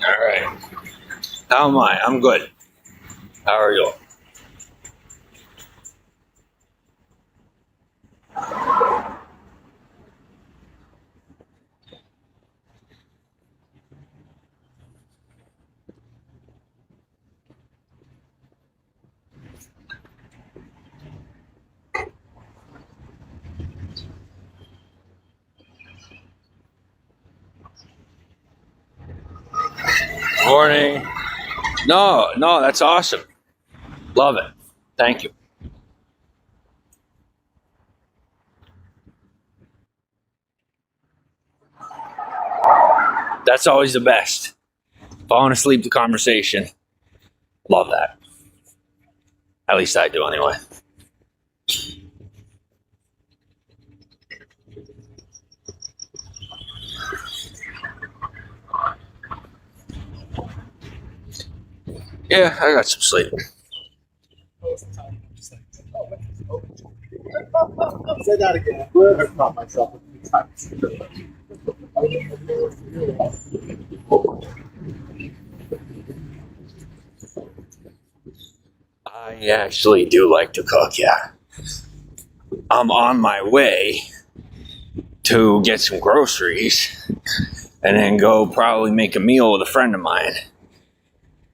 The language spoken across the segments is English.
All right. How am I? I'm good. How are you? Morning. No, that's awesome. Love it. Thank you. That's always the best. Falling asleep to conversation. Love that. At least I do anyway. Yeah, I got some sleep. Say that again. I caught myself a few times. I actually do like to cook, yeah. I'm on my way to get some groceries and then go probably make a meal with a friend of mine.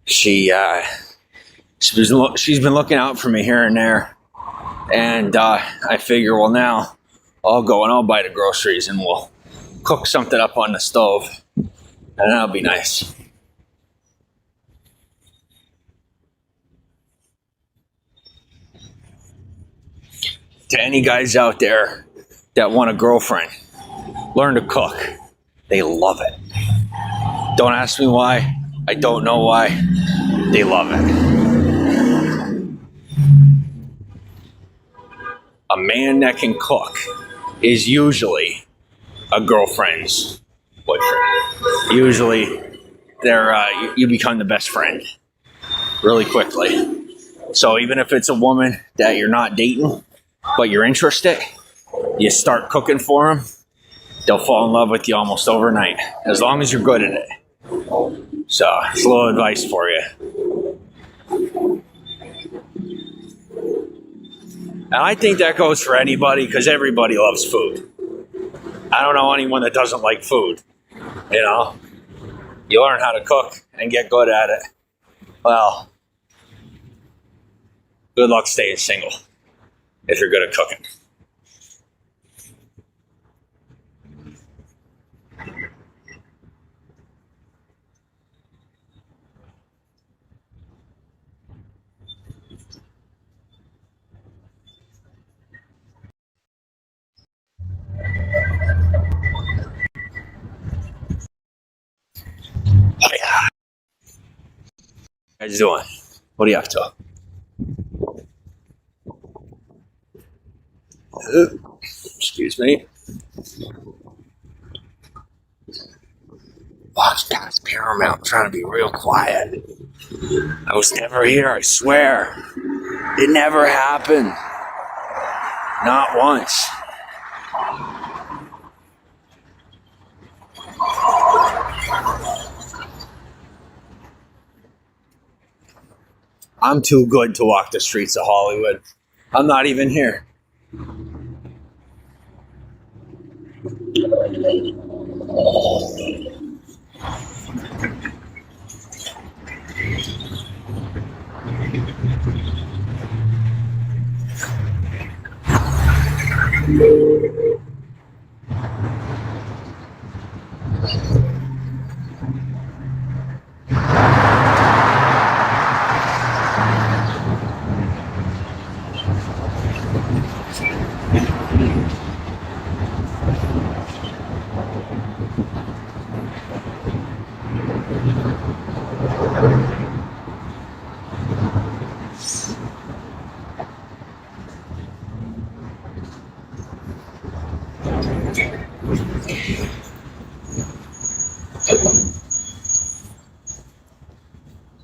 She's been looking out for me here and there, and I figure, well, now I'll go and I'll buy the groceries and we'll cook something up on the stove, and that'll be nice. To any guys out there that want a girlfriend, learn to cook. They love it. Don't ask me why. I don't know why. They love it. A man that can cook is usually a girlfriend's boyfriend. Usually, you become the best friend really quickly. So even if it's a woman that you're not dating, but you're interested, you start cooking for them, they'll fall in love with you almost overnight, as long as you're good at it. So it's a little advice for you. And I think that goes for anybody, because everybody loves food. I don't know anyone that doesn't like food. You know, you learn how to cook and get good at it. Well, good luck staying single if you're good at cooking. Oh yeah. How you doing? What are you up to? Excuse me. Watch past Paramount. I'm trying to be real quiet. I was never here, I swear. It never happened. Not once. I'm too good to walk the streets of Hollywood. I'm not even here.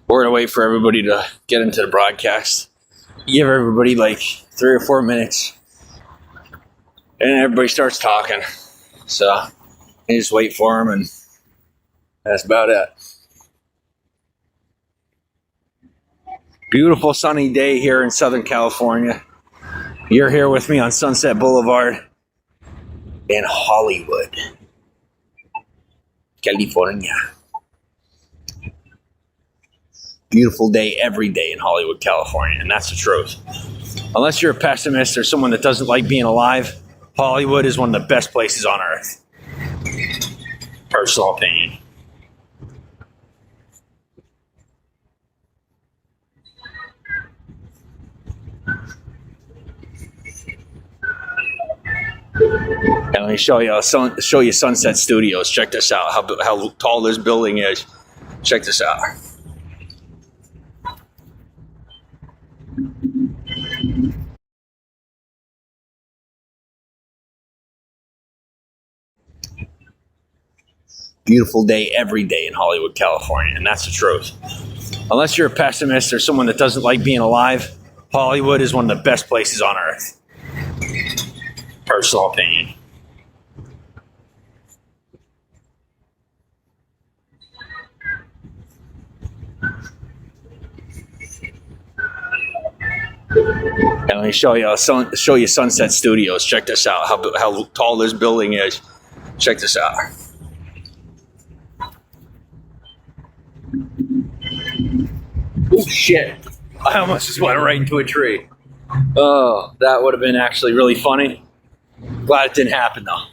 We're gonna wait for everybody to get into the broadcast. Give everybody like 3 or 4 minutes, and everybody starts talking. So you just wait for them, and that's about it. Beautiful sunny day here in Southern California. You're here with me on Sunset Boulevard in Hollywood, California. Beautiful day every day in Hollywood, California, and that's the truth. Unless you're a pessimist or someone that doesn't like being alive, Hollywood is one of the best places on earth. Personal opinion. And let me show you Sunset Studios. Check this out. How tall this building is. Check this out. Beautiful day every day in Hollywood, California, and that's the truth. Unless you're a pessimist or someone that doesn't like being alive, Hollywood is one of the best places on earth. Personal opinion. And let me show you Sunset Studios. Check this out. How tall this building is. Check this out. Oh shit! I almost just went right into a tree. Oh, that would have been actually really funny. Glad it didn't happen though.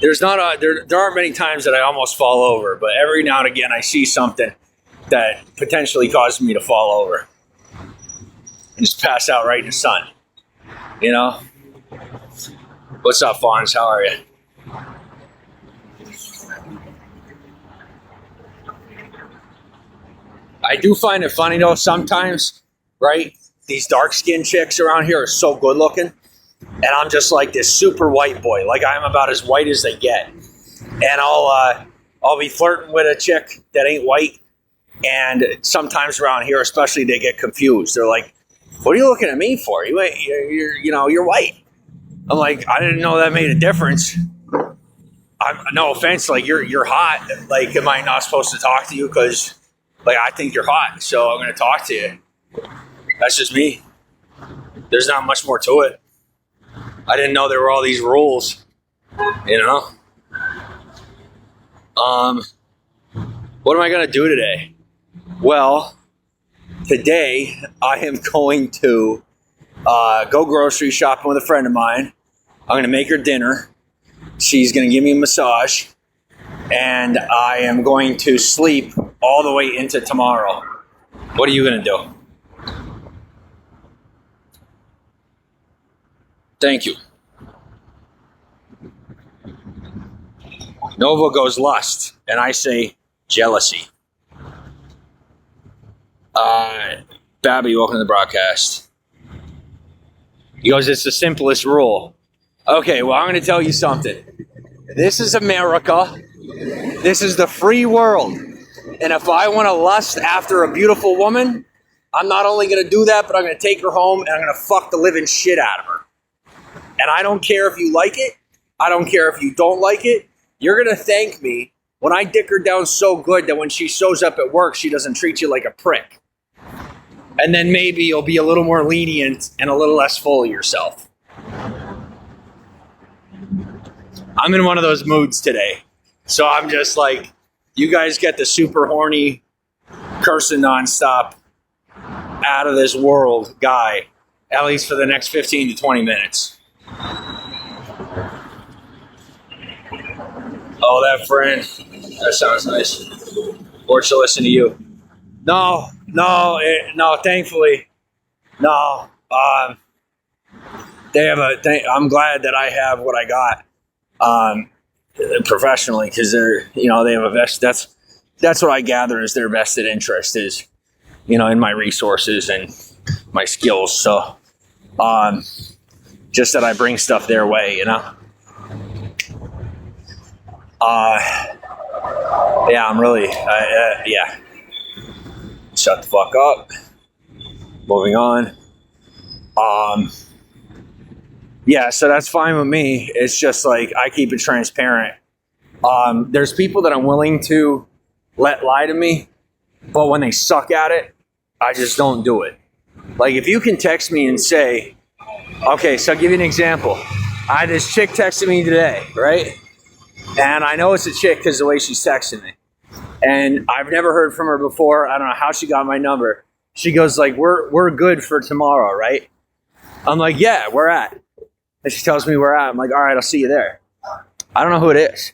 There aren't many times that I almost fall over, but every now and again I see something that potentially caused me to fall over and just pass out right in the sun. You know? What's up, Fawns? How are you? I do find it funny though sometimes, right? These dark skinned chicks around here are so good looking, and I'm just like this super white boy. Like I'm about as white as they get, and I'll be flirting with a chick that ain't white. And sometimes around here, especially, they get confused. They're like, "What are you looking at me for? You're white." I'm like, "I didn't know that made a difference." No offense, like you're hot. Like, am I not supposed to talk to you because, like, I think you're hot, so I'm going to talk to you? That's just me. There's not much more to it. I didn't know there were all these rules, you know. What am I going to do today? Well, today I am going to go grocery shopping with a friend of mine. I'm going to make her dinner. She's going to give me a massage. And I am going to sleep all the way into tomorrow. What are you going to do? Thank you. Nova goes lust, and I say jealousy. Babby, welcome to the broadcast. He goes, it's the simplest rule. Okay, well, I'm going to tell you something. This is America. This is the free world. And if I want to lust after a beautiful woman, I'm not only going to do that, but I'm going to take her home and I'm going to fuck the living shit out of her. And I don't care if you like it. I don't care if you don't like it. You're going to thank me when I dick her down so good that when she shows up at work, she doesn't treat you like a prick. And then maybe you'll be a little more lenient and a little less full of yourself. I'm in one of those moods today. So I'm just like, you guys get the super horny, cursing nonstop, out of this world guy, at least for the next 15 to 20 minutes. Oh, that friend. That sounds nice. Or she'll listen to you. No, thankfully. No. I'm glad that I have what I got professionally, because they have a vest. That's what I gather is their vested interest is, in my resources and my skills. So, just that I bring stuff their way, Yeah, I'm really, yeah. Shut the fuck up. Moving on. Yeah, so that's fine with me. It's just like I keep it transparent. There's people that I'm willing to let lie to me, But when they suck at it, I just don't do it. Like if you can text me and say, okay, so I'll give you an example. I had this chick texting me today, right? And I know it's a chick because the way she's texting me. And I've never heard from her before. I don't know how she got my number. She goes like, we're good for tomorrow, right? I'm like, yeah, where at? And she tells me where at. I'm like, all right, I'll see you there. I don't know who it is.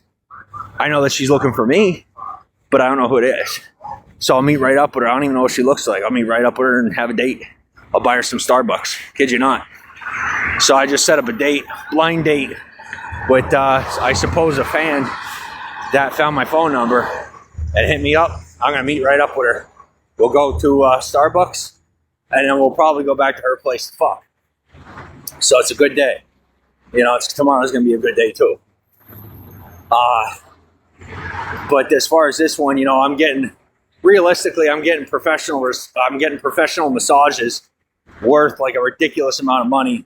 I know that she's looking for me, but I don't know who it is. So I'll meet right up with her. I don't even know what she looks like. I'll meet right up with her and have a date. I'll buy her some Starbucks. Kid you not. So I just set up a date, blind date, with, I suppose, a fan that found my phone number and hit me up. I'm going to meet right up with her. We'll go to Starbucks, and then we'll probably go back to her place to fuck. So it's a good day. You know, tomorrow's going to be a good day, too. But as far as this one, you know, I'm getting professional massages worth like a ridiculous amount of money.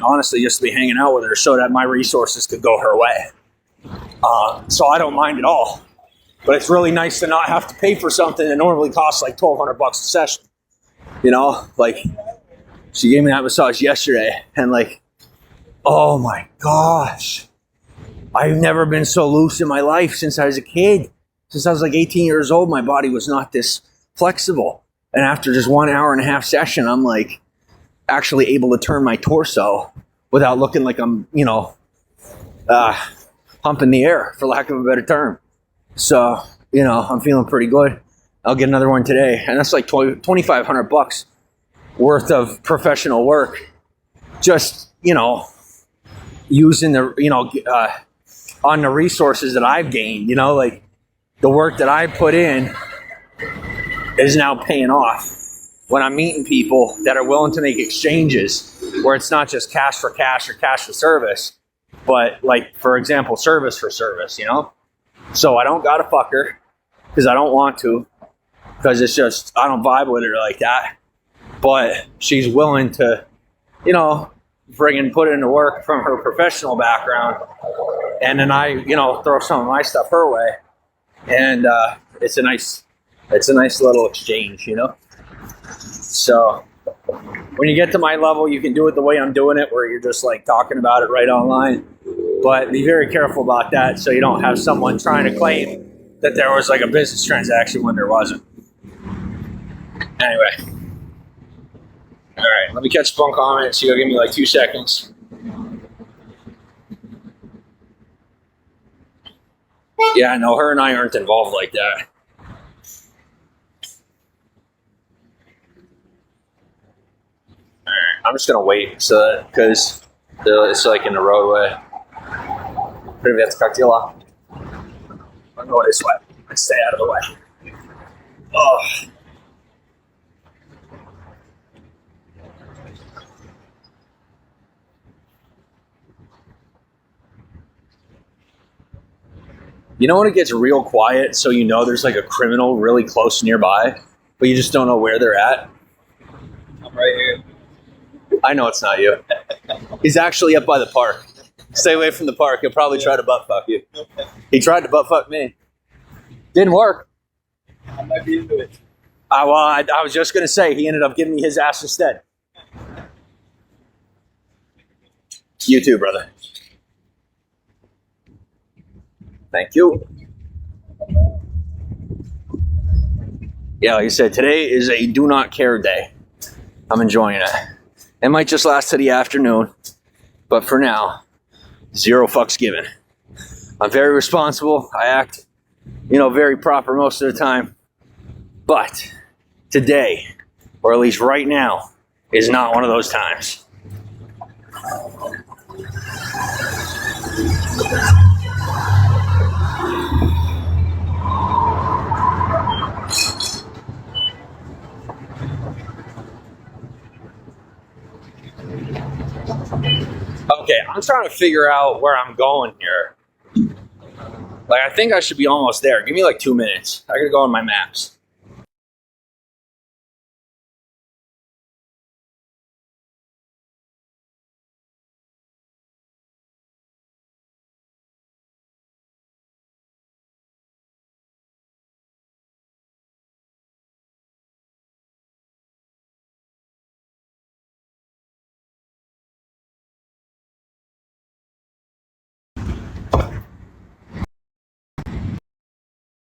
Honestly, just to be hanging out with her so that my resources could go her way. So I don't mind at all. But it's really nice to not have to pay for something that normally costs like $1,200 a session. You know, like she gave me that massage yesterday, and like, oh my gosh, I've never been so loose in my life since I was a kid. Since I was like 18 years old, my body was not this flexible. And after just 1 hour and a half session, I'm like actually able to turn my torso without looking like I'm, you know, humping the air, for lack of a better term. So, you know, I'm feeling pretty good. I'll get another one today. And that's like $2,500 worth of professional work. Just, you know, using the, you know, on the resources that I've gained, you know, like the work that I put in is now paying off when I'm meeting people that are willing to make exchanges where it's not just cash for cash or cash for service, but like, for example, service for service, you know? So I don't gotta fuck her because I don't want to, because it's just, I don't vibe with her like that. But she's willing to, you know, friggin' put into work from her professional background. And then I, you know, throw some of my stuff her way. And it's a nice little exchange, you know? So when you get to my level, you can do it the way I'm doing it, where you're just like talking about it right online. But be very careful about that so you don't have someone trying to claim that there was like a business transaction when there wasn't. Anyway. All right, let me catch phone comments. You'll give me like 2 seconds. Yeah, no, her and I aren't involved like that. All right, I'm just gonna wait so because it's like in the roadway. Привет, как дела? I'm going this way. Let's stay out of the way. Oh. You know when it gets real quiet, so you know there's like a criminal really close nearby, but you just don't know where they're at? I'm right here. I know it's not you. He's actually up by the park. Stay away from the park. He'll probably try to butt fuck you. He tried to butt fuck me. Didn't work. I might be into it. I was just going to say, he ended up giving me his ass instead. You too, brother. Thank you. Yeah, like I said, today is a do not care day. I'm enjoying it. It might just last to the afternoon, but for now, 0 fucks given. I'm very responsible. I act, you know, very proper most of the time. But today, or at least right now, is not one of those times. Okay, I'm trying to figure out where I'm going here. Like, I think I should be almost there. Give me like 2 minutes. I gotta go on my maps.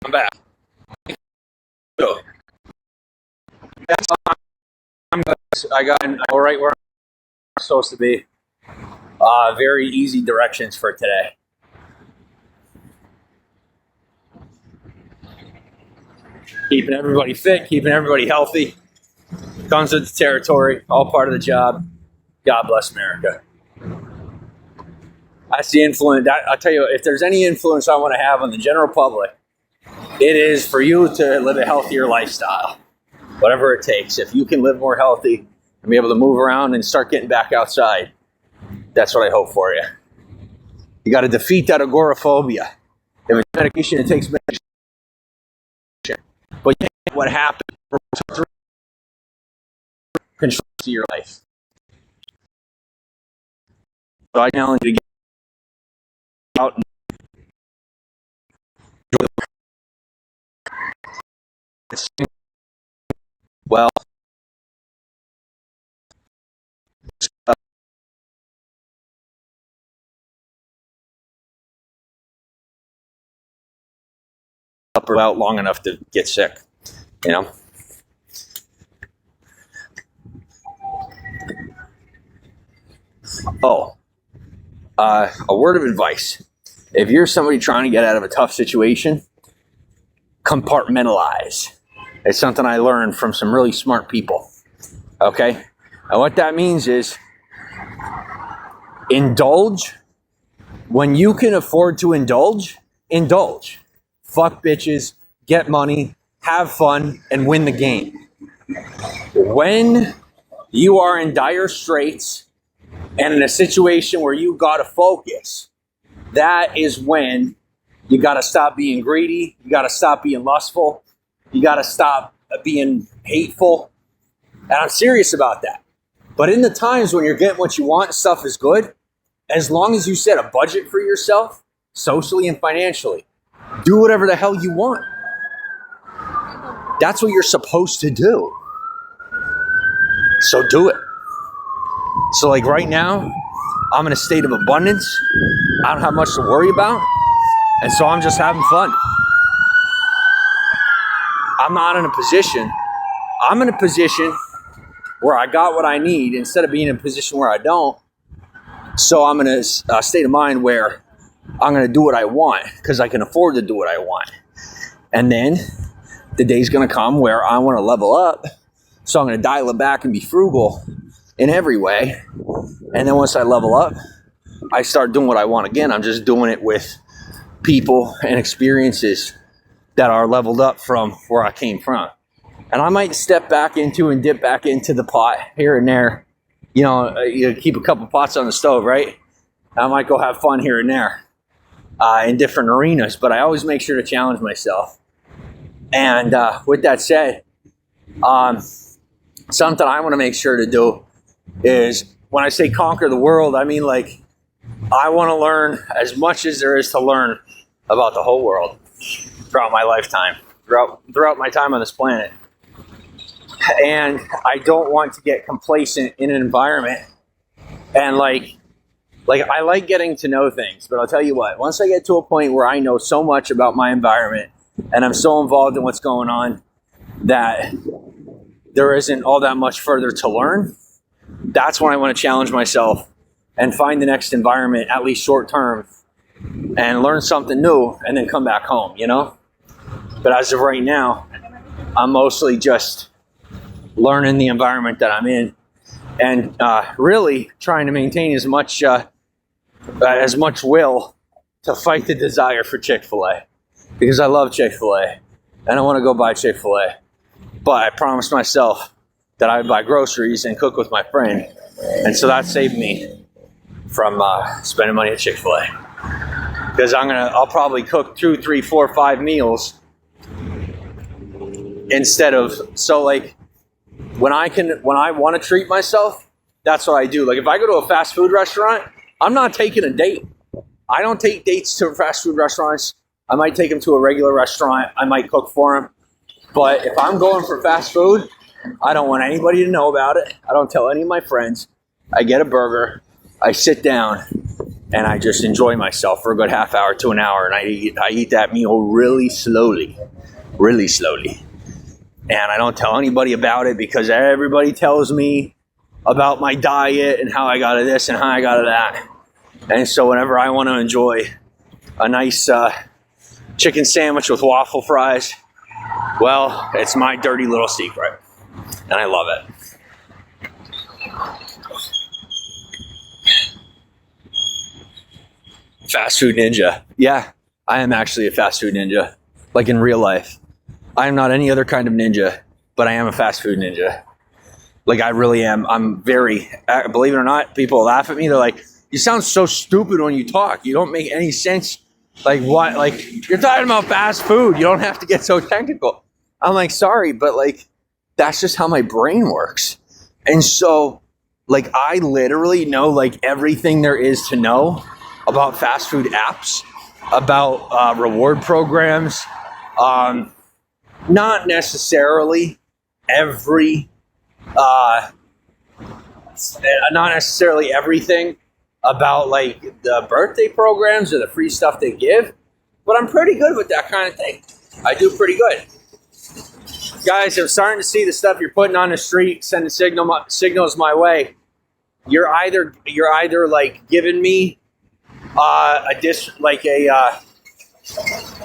I'm back. So, I'm good. I got right where I'm supposed to be. Very easy directions for today. Keeping everybody fit, keeping everybody healthy. Comes with the territory, all part of the job. God bless America. That's the influence. I'll tell you, if there's any influence I want to have on the general public, it is for you to live a healthier lifestyle, whatever it takes. If you can live more healthy and be able to move around and start getting back outside, that's what I hope for you. You got to defeat that agoraphobia. If it's medication, it takes medication. But you know what happened control to your life. So I challenge you to get out and well, up or out long enough to get sick, you know. Oh, a word of advice. If you're somebody trying to get out of a tough situation, compartmentalize. It's something I learned from some really smart people. Okay? And what that means is indulge. When you can afford to indulge, indulge. Fuck bitches, get money, have fun, and win the game. When you are in dire straits and in a situation where you gotta focus, that is when you gotta stop being greedy, you gotta stop being lustful, you gotta stop being hateful. And I'm serious about that. But in the times when you're getting what you want, stuff is good, as long as you set a budget for yourself, socially and financially, do whatever the hell you want. That's what you're supposed to do. So do it. So like right now, I'm in a state of abundance. I don't have much to worry about. And so I'm just having fun. I'm not in a position. I'm in a position where I got what I need instead of being in a position where I don't. So I'm in a state of mind where I'm going to do what I want because I can afford to do what I want. And then the day's going to come where I want to level up. So I'm going to dial it back and be frugal in every way. And then once I level up, I start doing what I want again. I'm just doing it with people and experiences that are leveled up from where I came from. And I might step back into and dip back into the pot here and there. You know, you keep a couple pots on the stove, right? I might go have fun here and there in different arenas, but I always make sure to challenge myself. And with that said, something I want to make sure to do is when I say conquer the world, I mean like I want to learn as much as there is to learn about the whole world throughout my lifetime, throughout my time on this planet. And I don't want to get complacent in an environment. And like I like getting to know things, but I'll tell you what, once I get to a point where I know so much about my environment and I'm so involved in what's going on that there isn't all that much further to learn, that's when I want to challenge myself and find the next environment, at least short term, and learn something new and then come back home, you know? But as of right now, I'm mostly just learning the environment that I'm in and really trying to maintain as much will to fight the desire for Chick-fil-A, because I love Chick-fil-A and I want to go buy Chick-fil-A. But I promised myself that I would buy groceries and cook with my friend. And so that saved me from spending money at Chick-fil-A. Because I'll probably cook 2, 3, 4, 5 meals instead of, so like when I want to treat myself, that's what I do. Like if I go to a fast food restaurant, I'm not taking a date. I don't take dates to fast food restaurants. I might take them to a regular restaurant. I might cook for them. But if I'm going for fast food, I don't want anybody to know about it. I don't tell any of my friends. I get a burger. I sit down and I just enjoy myself for a good half hour to an hour, and I eat that meal really slowly. And I don't tell anybody about it because everybody tells me about my diet and how I got to this and how I got to that. And so whenever I want to enjoy a nice chicken sandwich with waffle fries, well, it's my dirty little secret, and I love it. Fast food ninja. Yeah, I am actually a fast food ninja, like in real life. I am not any other kind of ninja, but I am a fast food ninja. Like, I really am. I'm very, believe it or not, people laugh at me. They're like, you sound so stupid when you talk. You don't make any sense. Like, what? Like, you're talking about fast food. You don't have to get so technical. I'm like, sorry, but like, that's just how my brain works. And so, like, I literally know like everything there is to know about fast food apps, about reward programs. Not necessarily every, not necessarily everything about like the birthday programs or the free stuff they give, but I'm pretty good with that kind of thing. I do pretty good. Guys, I'm starting to see the stuff you're putting on the street, sending signals my way. You're either like giving me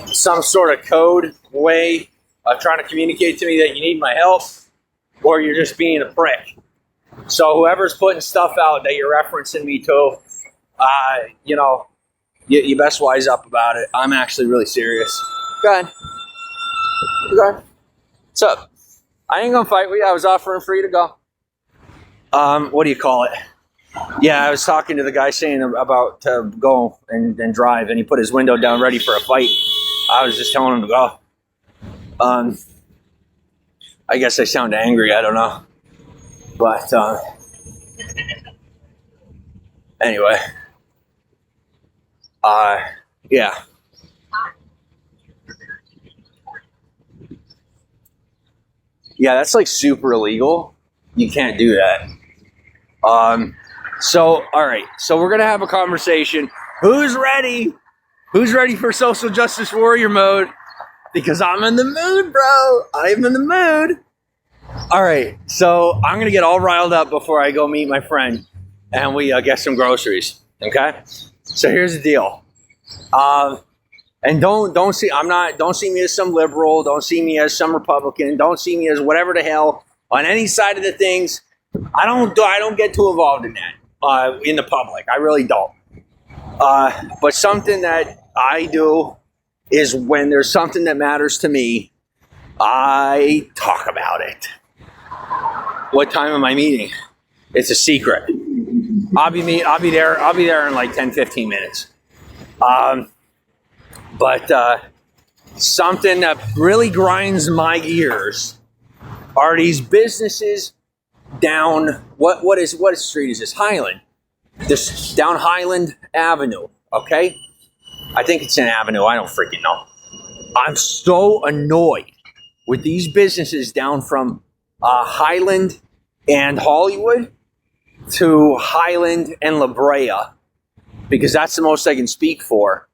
some sort of code way of trying to communicate to me that you need my help, or you're just being a prick. So whoever's putting stuff out that you're referencing me to, you best wise up about it. I'm actually really serious. Go ahead. What's up? I ain't gonna fight with you. I was offering for you to go. What do you call it? Yeah, I was talking to the guy saying about to go and drive, and he put his window down ready for a fight. I was just telling him to go. I guess I sound angry. I don't know. But anyway. Yeah. Yeah, that's like super illegal. You can't do that. So, all right. So we're going to have a conversation. Who's ready? Who's ready for social justice warrior mode? Because I'm in the mood, bro. I'm in the mood. All right. So I'm going to get all riled up before I go meet my friend and we get some groceries. Okay. So here's the deal. And don't see me as some liberal. Don't see me as some Republican. Don't see me as whatever the hell on any side of the things. I don't get too involved in that in the public. I really don't. But something that I do is when there's something that matters to me, I talk about it. What time am I meeting? It's a secret. I'll be there in like 10, 15 minutes. But something that really grinds my gears are these businesses down what street is this? Highland. This down Highland Avenue, okay? I think it's an avenue, I don't freaking know. I'm so annoyed with these businesses down from Highland and Hollywood to Highland and La Brea, because that's the most I can speak for.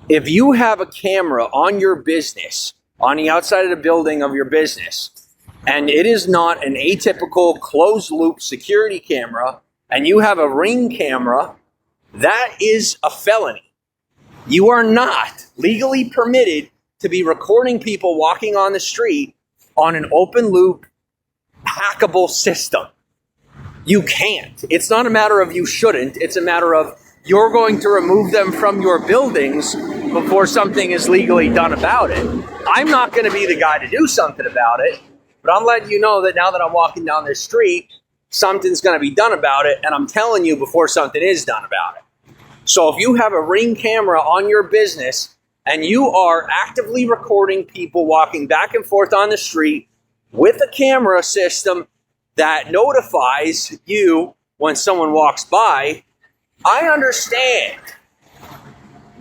If you have a camera on your business, on the outside of the building of your business, and it is not an atypical closed loop security camera, and you have a Ring camera, that is a felony. You are not legally permitted to be recording people walking on the street on an open loop hackable system. You can't. It's not a matter of you shouldn't. It's a matter of you're going to remove them from your buildings before something is legally done about it. I'm not going to be the guy to do something about it, but I'm letting you know that now that I'm walking down this street, something's going to be done about it, and I'm telling you before something is done about it. So if you have a Ring camera on your business and you are actively recording people walking back and forth on the street with a camera system that notifies you when someone walks by, I understand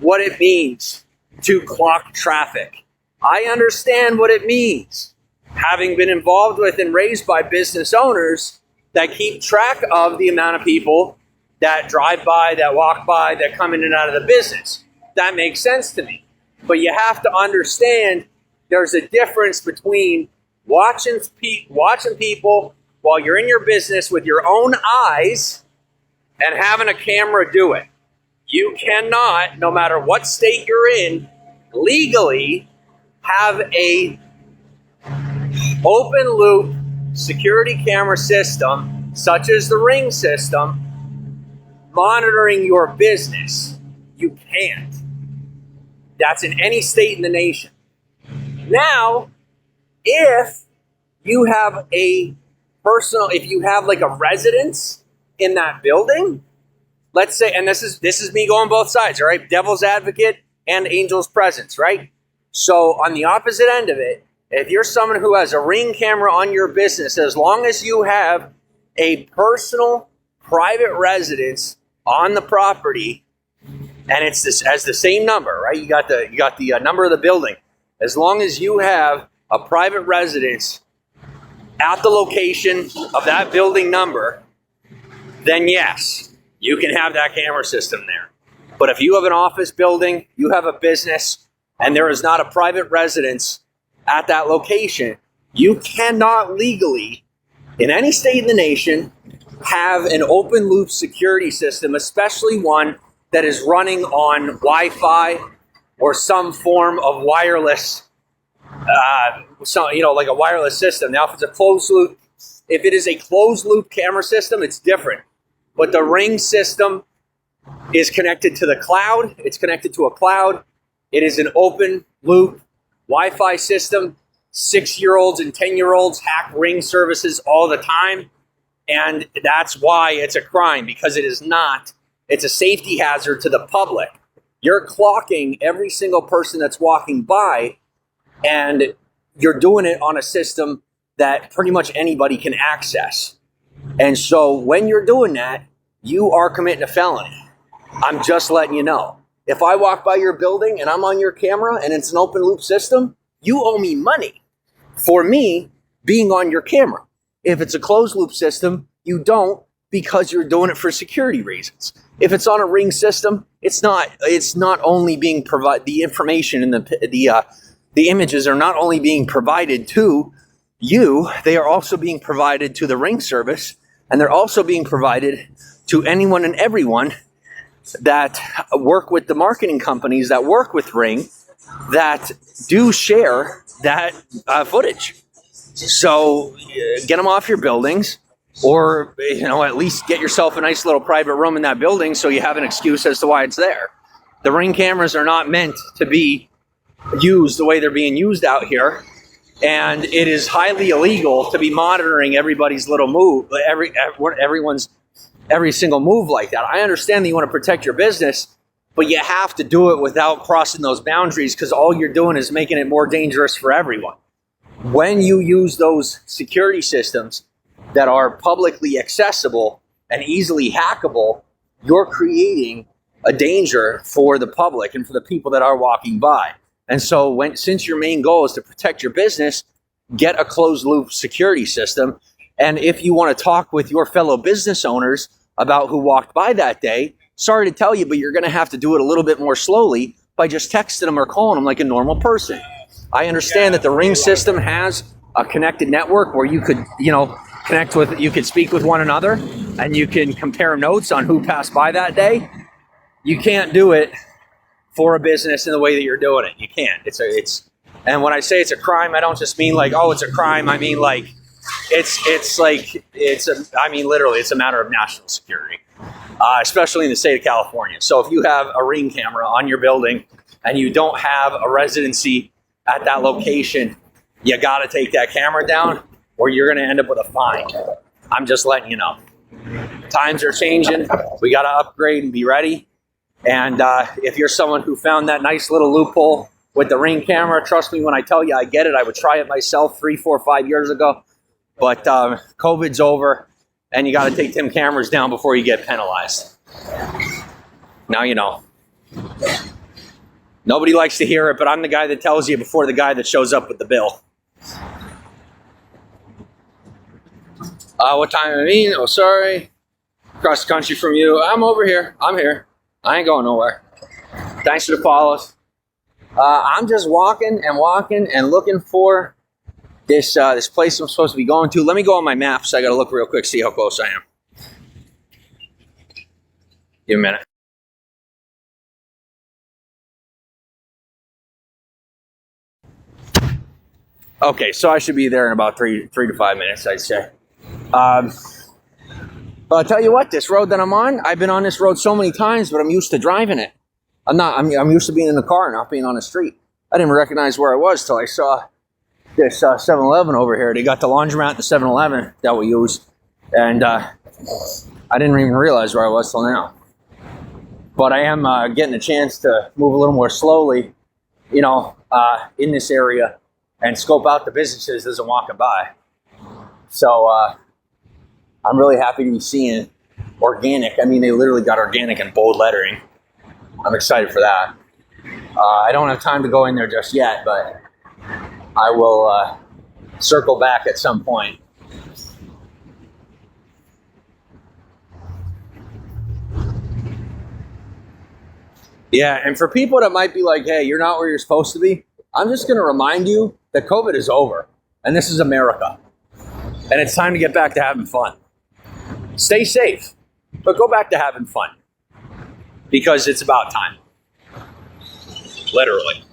what it means to clock traffic. I understand what it means, having been involved with and raised by business owners that keep track of the amount of people that drive by, that walk by, that come in and out of the business. That makes sense to me. But you have to understand there's a difference between watching people while you're in your business with your own eyes and having a camera do it. You cannot, no matter what state you're in, legally have a open loop security camera system, such as the Ring system, monitoring your business. You can't. That's in any state in the nation. Now, if you have if you have like a residence in that building, let's say, and this is me going both sides, all right? Devil's advocate and angel's presence, right? So on the opposite end of it, if you're someone who has a Ring camera on your business, as long as you have a personal private residence on the property, and it's this as the same number, right? You got the number of the building. As long as you have a private residence at the location of that building number, then yes, you can have that camera system there. But if you have an office building, you have a business, and there is not a private residence at that location, you cannot legally, in any state in the nation, have an open loop security system, especially one that is running on Wi-Fi or some form of wireless, like a wireless system. Now, if it's a closed loop, if it is a closed loop camera system, it's different. But the Ring system is connected to the cloud. It's connected to a cloud. It is an open loop Wi-Fi system. 6-year-olds and 10-year-olds hack Ring services all the time. And that's why it's a crime, because it is not. It's a safety hazard to the public. You're clocking every single person that's walking by, and you're doing it on a system that pretty much anybody can access. And so when you're doing that, you are committing a felony. I'm just letting you know. If I walk by your building and I'm on your camera and it's an open loop system, you owe me money for me being on your camera. If it's a closed loop system, you don't, because you're doing it for security reasons. If it's on a Ring system, it's not only being provided, the information and the images are not only being provided to you, they are also being provided to the Ring service, and they're also being provided to anyone and everyone that work with the marketing companies that work with Ring that do share that footage. So get them off your buildings, or at least get yourself a nice little private room in that building so you have an excuse as to why it's there. The Ring cameras are not meant to be used the way they're being used out here, and it is highly illegal to be monitoring everybody's little move, every single move like that. I understand that you want to protect your business, but you have to do it without crossing those boundaries, because all you're doing is making it more dangerous for everyone. When you use those security systems that are publicly accessible and easily hackable, you're creating a danger for the public and for the people that are walking by. And so since your main goal is to protect your business, get a closed loop security system. And if you want to talk with your fellow business owners about who walked by that day, sorry to tell you, but you're going to have to do it a little bit more slowly by just texting them or calling them like a normal person. I understand that the Ring system has a connected network where you could, you could speak with one another and you can compare notes on who passed by that day. You can't do it for a business in the way that you're doing it. You can't. And when I say it's a crime, I don't just mean like, oh, it's a crime. I mean like, literally, it's a matter of national security, especially in the state of California. So if you have a Ring camera on your building and you don't have a residency at that location, you got to take that camera down or you're going to end up with a fine. I'm just letting you know. Times are changing. We got to upgrade and be ready. And if you're someone who found that nice little loophole with the Ring camera, trust me when I tell you I get it. I would try it myself 3, 4, 5 years ago. But COVID's over, and you got to take them cameras down before you get penalized. Now you know. Nobody likes to hear it, but I'm the guy that tells you before the guy that shows up with the bill. What time I mean? Oh, sorry. across the country from you. I'm over here. I'm here. I ain't going nowhere. Thanks for the follows. I'm just walking and looking for this place I'm supposed to be going to. Let me go on my maps. I got to look real quick, see how close I am. Give me a minute. Okay, so I should be there in about three to 5 minutes, I'd say. But I'll tell you what, this road that I'm on, I've been on this road so many times, but I'm used to driving it. I'm used to being in the car, not being on the street. I didn't recognize where I was till I saw this 7-Eleven over here. They got the laundromat at the 7-Eleven that we use, and I didn't even realize where I was till now. But I am getting a chance to move a little more slowly, in this area and scope out the businesses as I'm walking by. So I'm really happy to be seeing organic. I mean, they literally got organic in bold lettering. I'm excited for that. I don't have time to go in there just yet, but I will circle back at some point. Yeah, and for people that might be like, hey, you're not where you're supposed to be, I'm just going to remind you that COVID is over, and this is America, and it's time to get back to having fun. Stay safe, but go back to having fun, because it's about time. Literally.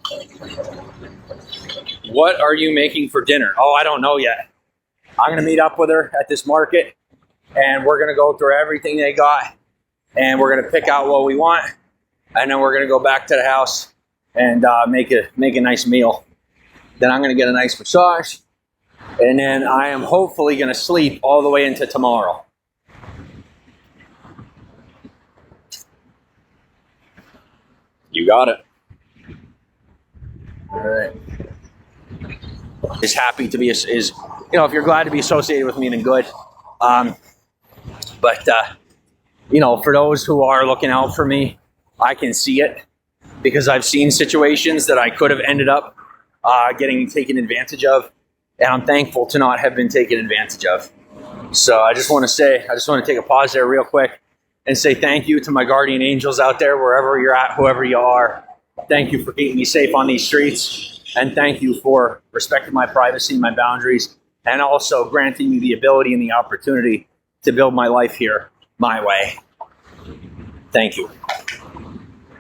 What are you making for dinner? Oh, I don't know yet. I'm going to meet up with her at this market, and we're going to go through everything they got, and we're going to pick out what we want, and then we're going to go back to the house and make a nice meal. Then I'm going to get a nice massage, and then I am hopefully going to sleep all the way into tomorrow. You got it. All right. Is happy to be if you're glad to be associated with me, then good. But for those who are looking out for me, I can see it because I've seen situations that I could have ended up getting taken advantage of, and I'm thankful to not have been taken advantage of. So I just want to take a pause there real quick and say thank you to my guardian angels out there, wherever you're at, whoever you are. Thank you for keeping me safe on these streets, and thank you for respecting my privacy and my boundaries, and also granting me the ability and the opportunity to build my life here my way. Thank you.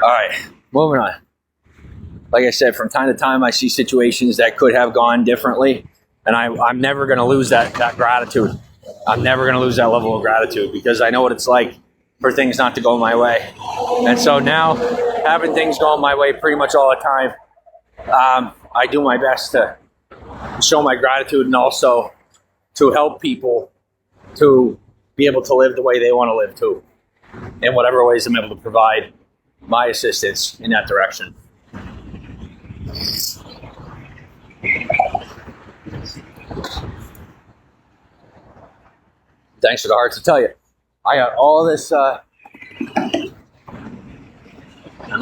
All right, moving on. Like I said, from time to time, I see situations that could have gone differently, and I'm never going to lose that gratitude. I'm never going to lose that level of gratitude because I know what it's like for things not to go my way. And so now, having things going my way pretty much all the time, I do my best to show my gratitude and also to help people to be able to live the way they want to live too, in whatever ways I'm able to provide my assistance in that direction. Thanks for the hearts to tell you. I got all this. Am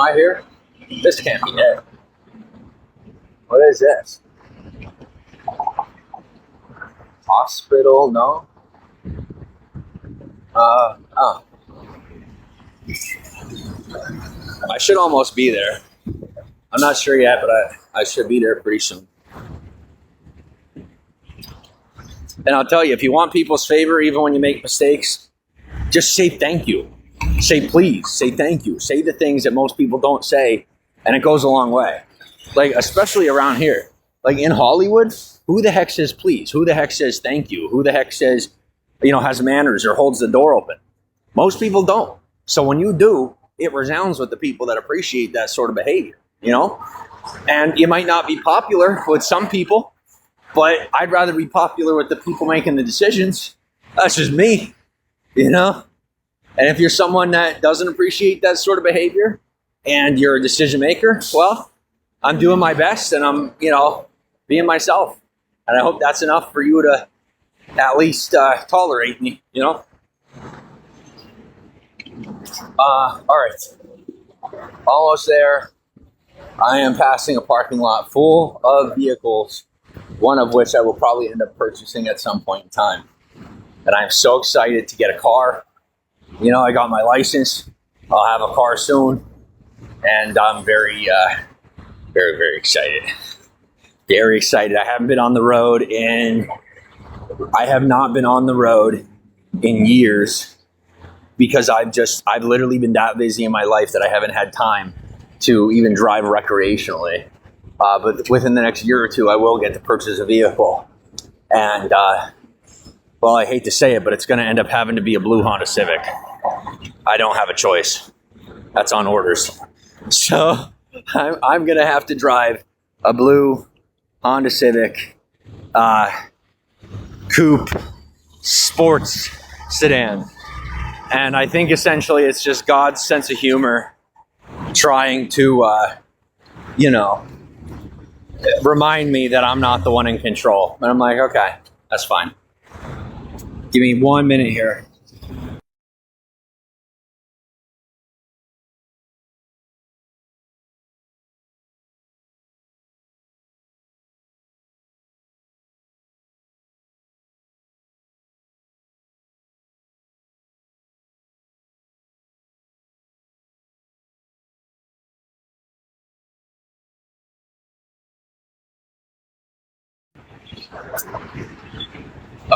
I here? This can't be it. What is this? Hospital? No. Oh. I should almost be there. I'm not sure yet, but I should be there pretty soon. And I'll tell you, if you want people's favor, even when you make mistakes, just say thank you. Say please. Say thank you. Say the things that most people don't say, and it goes a long way. Like, especially around here. Like in Hollywood, who the heck says please? Who the heck says thank you? Who the heck says, has manners or holds the door open? Most people don't. So when you do, it resounds with the people that appreciate that sort of behavior, And you might not be popular with some people, but I'd rather be popular with the people making the decisions. That's just me, And if you're someone that doesn't appreciate that sort of behavior and you're a decision maker, well, I'm doing my best and I'm, being myself. And I hope that's enough for you to at least tolerate me, All right. Almost there. I am passing a parking lot full of vehicles, one of which I will probably end up purchasing at some point in time. And I'm so excited to get a car. I got my license. I'll have a car soon, and I'm very, very, very excited. Very excited. I have not been on the road in years because I've literally been that busy in my life that I haven't had time to even drive recreationally. But within the next year or two, I will get to purchase a vehicle. And, well, I hate to say it, but it's going to end up having to be a blue Honda Civic. I don't have a choice. That's on orders. So I'm going to have to drive a blue Honda Civic coupe sports sedan. And I think essentially it's just God's sense of humor trying to, remind me that I'm not the one in control. And I'm like, okay, that's fine. Give me 1 minute here.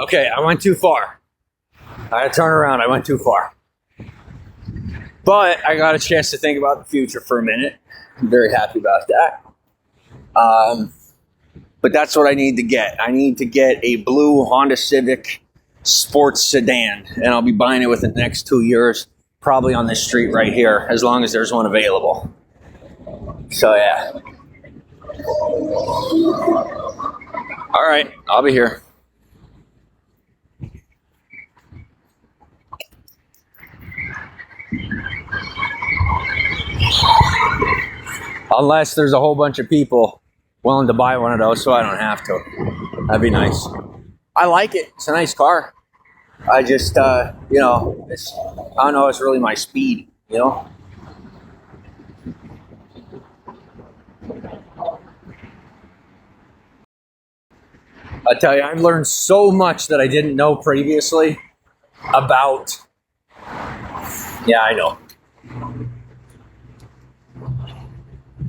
Okay, I went too far. I had to turn around. I went too far. But I got a chance to think about the future for a minute. I'm very happy about that. But that's what I need to get. I need to get a blue Honda Civic sports sedan, and I'll be buying it within the next 2 years, probably on this street right here, as long as there's one available. So yeah. All right, I'll be here. Unless there's a whole bunch of people willing to buy one of those, so I don't have to. That'd be nice. I like it. It's a nice car. I just, I don't know, it's really my speed, I tell you, I've learned so much that I didn't know previously about, yeah, I know,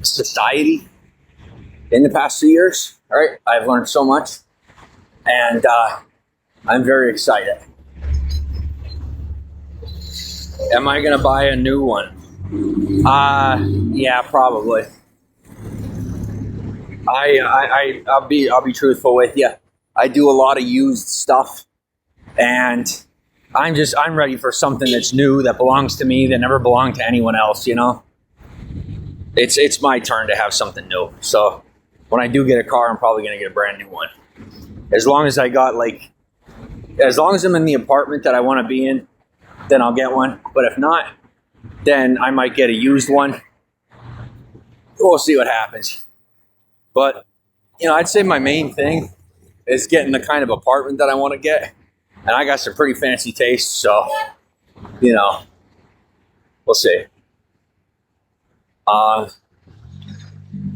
society in the past 2 years. All right, I've learned so much, and I'm very excited. Am I gonna buy a new one? Yeah, probably. I'll be truthful with you. I do a lot of used stuff, and I'm ready for something that's new, that belongs to me, that never belonged to anyone else. It's my turn to have something new. So when I do get a car, I'm probably gonna get a brand new one. As long as I'm in the apartment that I want to be in, then I'll get one. But if not, then I might get a used one. We'll see what happens. But, I'd say my main thing is getting the kind of apartment that I want to get. And I got some pretty fancy tastes, so, we'll see.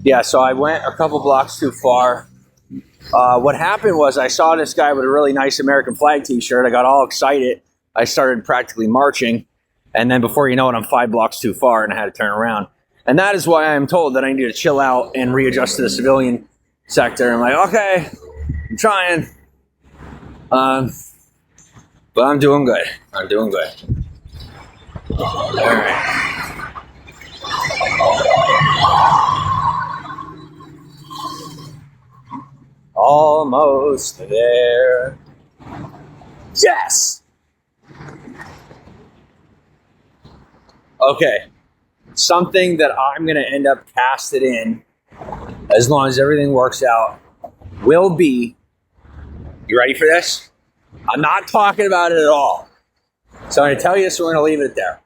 Yeah, so I went a couple blocks too far. What happened was I saw this guy with a really nice American flag t-shirt. I got all excited. I started practically marching. And then before you know it, I'm 5 blocks too far and I had to turn around. And that is why I'm told that I need to chill out and readjust to the civilian sector. I'm like, okay, I'm trying. But I'm doing good. I'm doing good. All right. Almost there. Yes! Okay. Something that I'm going to end up casted in, as long as everything works out, will be, you ready for this? I'm not talking about it at all. So I'm going to tell you this, we're going to leave it there.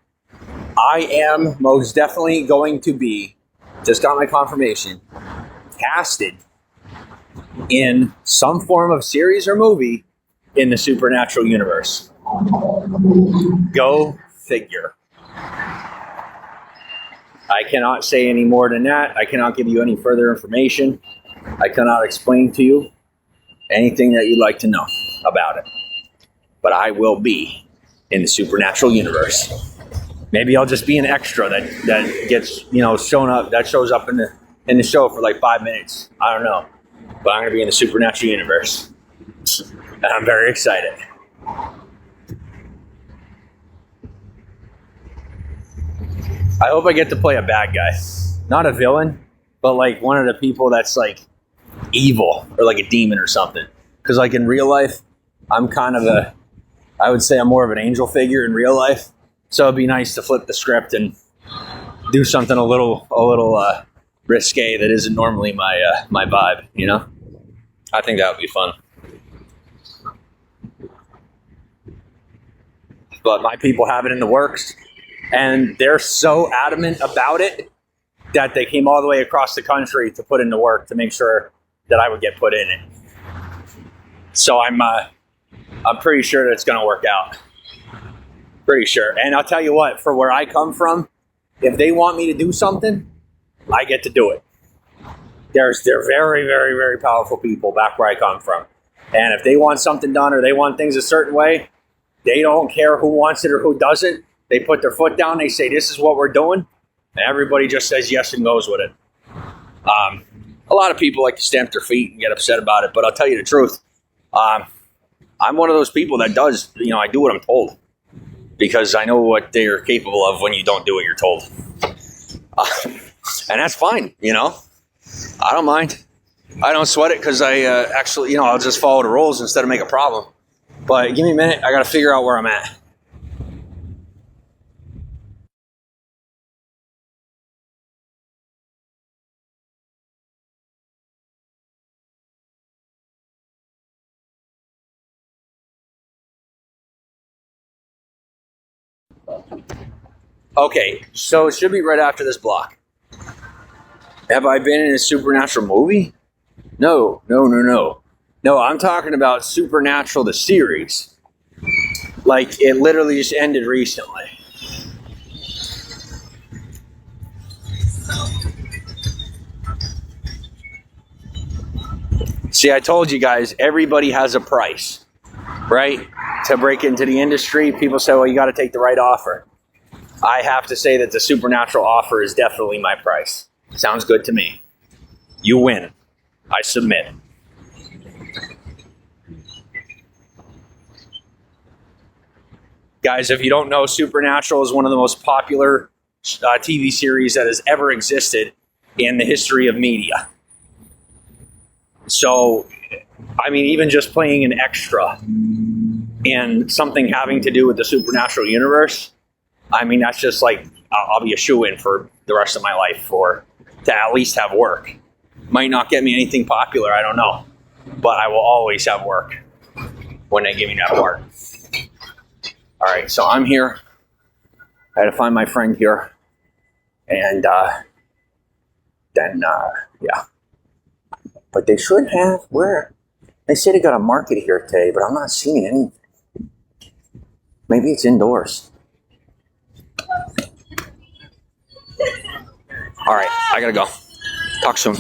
I am most definitely going to be, just got my confirmation, casted in some form of series or movie in the supernatural universe. Go figure. I cannot say any more than that. I cannot give you any further information. I cannot explain to you. anything that you'd like to know about it. But I will be in the supernatural universe. Maybe I'll just be an extra that gets, shows up in the show for like 5 minutes. I don't know. But I'm going to be in the supernatural universe. And I'm very excited. I hope I get to play a bad guy. Not a villain, but like one of the people that's like evil or like a demon or something. Because like in real life, I'm kind of I would say I'm more of an angel figure in real life. So it'd be nice to flip the script and do something a little risque that isn't normally my vibe, you know? I think that would be fun. But my people have it in the works, and they're so adamant about it that they came all the way across the country to put in the work to make sure that I would get put in it. So I'm pretty sure that it's going to work out. Pretty sure. And I'll tell you what, for where I come from, if they want me to do something, I get to do it. They're very, very, very powerful people back where I come from. And if they want something done or they want things a certain way, they don't care who wants it or who doesn't. They put their foot down. They say, this is what we're doing. And everybody just says yes and goes with it. A lot of people like to stamp their feet and get upset about it. But I'll tell you the truth. I'm one of those people that does, I do what I'm told. Because I know what they're capable of when you don't do what you're told. And that's fine, I don't mind. I don't sweat it because I actually, I'll just follow the rules instead of make a problem. But give me a minute. I got to figure out where I'm at. Okay, so it should be right after this block. Have I been in a supernatural movie? No. No, I'm talking about Supernatural, the series. Like, it literally just ended recently. See, I told you guys, everybody has a price, right? To break into the industry, people say, well, you got to take the right offer. I have to say that the Supernatural offer is definitely my price. Sounds good to me. You win. I submit. Guys, if you don't know, Supernatural is one of the most popular TV series that has ever existed in the history of media. So, I mean, even just playing an extra in something having to do with the Supernatural universe, I mean, that's just like, I'll be a shoo-in for the rest of my life or to at least have work. Might not get me anything popular, I don't know. But I will always have work when they give me that part. All right, so I'm here. I had to find my friend here. And then, yeah. But they should have, where? They say they got a market here today, but I'm not seeing anything. Maybe it's indoors. All right, I gotta go. Talk soon.